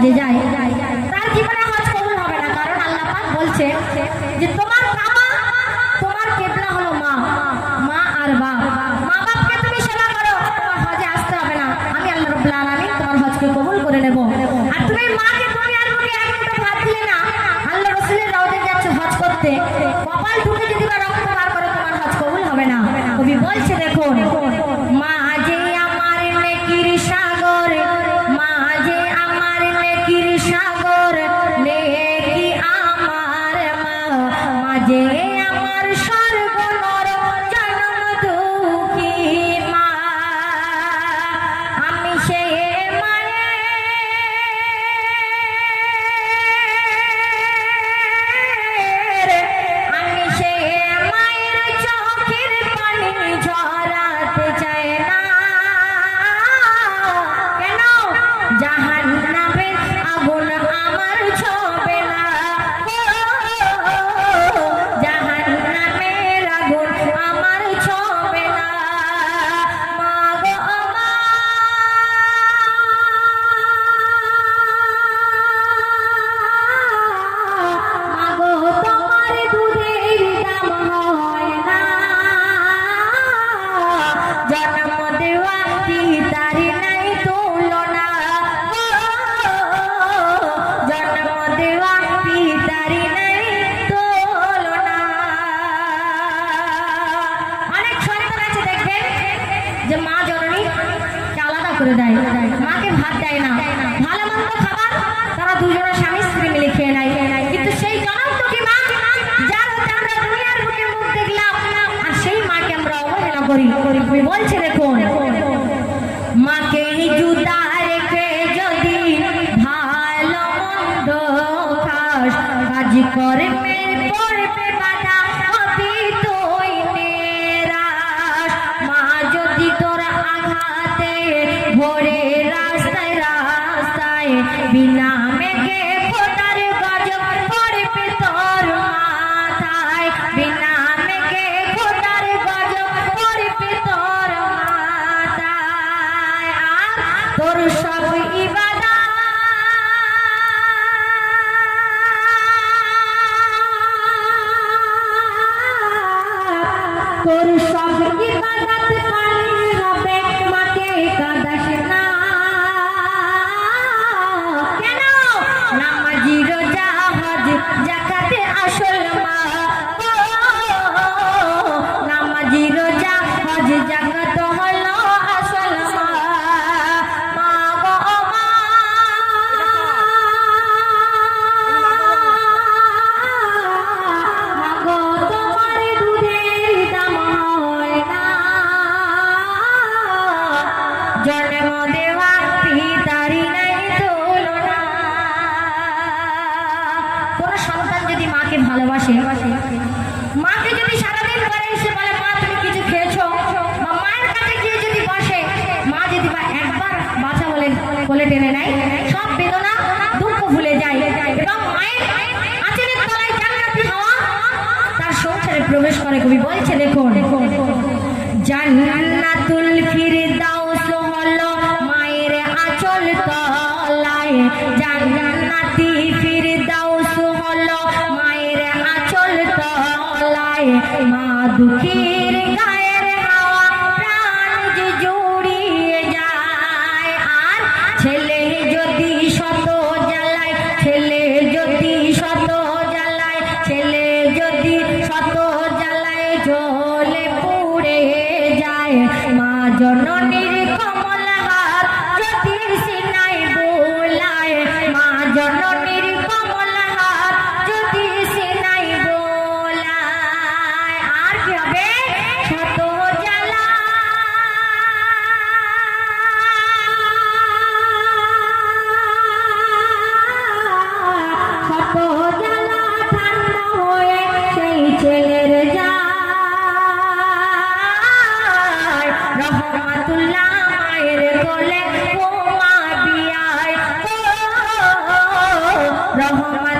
হজে যায় তার জীবনে হজ কবুল হবে না, কারণ আল্লাহ পাক বলছে যে তোমার কাবা তোমার কিবলা হলো মা, মা আর বাপ, মা বাপকে তুমি সেবা করো, তোমার হজে আসতে হবে না, আমি আল্লাহ রাব্বুল আলামিন তোমার হজকে কবুল করে নেব। আর তুমি মাকে তুমি আর মুখে এক মুঠো ভাত দিলে না, আল্লাহ রাসূলের রওজে যাচ্ছে হজ করতে, কপাল ঢুকে যদি বা রক্ত বার করে তোমার হজ কবুল হবে না। কবি বলছে দেখুন, মা যে আমার নেকির সাগর, মা যে আমার নেকির সাগর, নেকি আমার মা, মা যে আমার স্বর্গ নরক জনম দুঃখী মা, আমি সে আমি সে মায়ের চোখের পানি ঝরাতে চাই না, কেন জাহান্নামের আগুন আমার ছবে না, জাহান্নামের আগুন আমার ছবে না, মা গো মা, মা গো তোমার দুধের দাম হয় না, জন্ম দেওয়া পিতার নাই তুলনা, জন্ম দেওয়া পিতার নাই তুলনা। অনেক সন্তান আছে দেখবেন যে মা জননীকে আলাদা করে দেয়, মাকে ভাত দেয় না, ভালো মন্দ খাবার তারা দুজনের স্বামী স্ত্রী মিলে খেয়ে নেয়, কিন্তু সেই জনমটুকি মা যার হতে আমরা দুনিয়ার বুকে মুখ দেখলাম, আর সেই মাকে আমরা অবহেলা করি। কবি বলছে দেখুন, মাকে জুতা রেখে যদি ভালো মন্দ খাস, কাজ করে পড়বে বাধা হবি তুই নিরাশ, মা যদি তোর আঘাতে ভরে রাস্তায় রাস্তায় বিনা মেঘে ফোটার গজব পড়বে তোর মাথায়, বিনা মেঘে ফোটার গজব পড়বে তোর মাথায়, আর তোর সব ইবাদত তোর সব ইবাদত পানি হবে, মাকে কাদাস না, কেন নামাজি রোজা হজ যাকাতে আসল মা, নামাজি রোজা হজ যাকাত হলো আসল মা, মা গো মা, মা গো তোমার দুধের দাম হয় না, জন্ম দেওয়া পিতারি নাই তুলনা। কোন সন্তান যদি মাকে ভালোবাসে, মাকে যদি সারাদিন ঘরে এসে বলে মা তুমি কিছু খেয়েছো, বা মায়ের কাছে গিয়ে যদি বসে, মা যদি বা একবার বাচ্চা বলে কোলে টেনে নেয়, সব বেদনা দুঃখ ভুলে যায়, এবং মায়ের আঁচলের তলায় জান্নাতি হাওয়া তার সংসারে প্রবেশ করে। কবি বলছে দেখুন, জান্নাতুল ফিরদাউস হলো মায়ের আঁচল তলায়, জান্নাতি ফিরদাউস হলো মায়ের আঁচল তলায়, মা দুঃখের গায়ের হাওয়া প্রাণ যে জুড়িয়ে যায়, আর ছেলে যদি শত জ্বালায়, ছেলে যদি শত জ্বালায়, ছেলে যদি শত জ্বালায় জ্বলে পুড়ে যায়, মা জননীর কমল হাত যদি সিনায় বোলায়, মা জননীর কমল হাত যদি সিনায় বোলায়, আর কি হবে শত জ্বালা, শত জ্বালা ঠান্ডা হয়ে সেই ছেলের যায়, রহমাতুল্লাহ মায়ের কোলে ও মা বিয়ায়, রহমত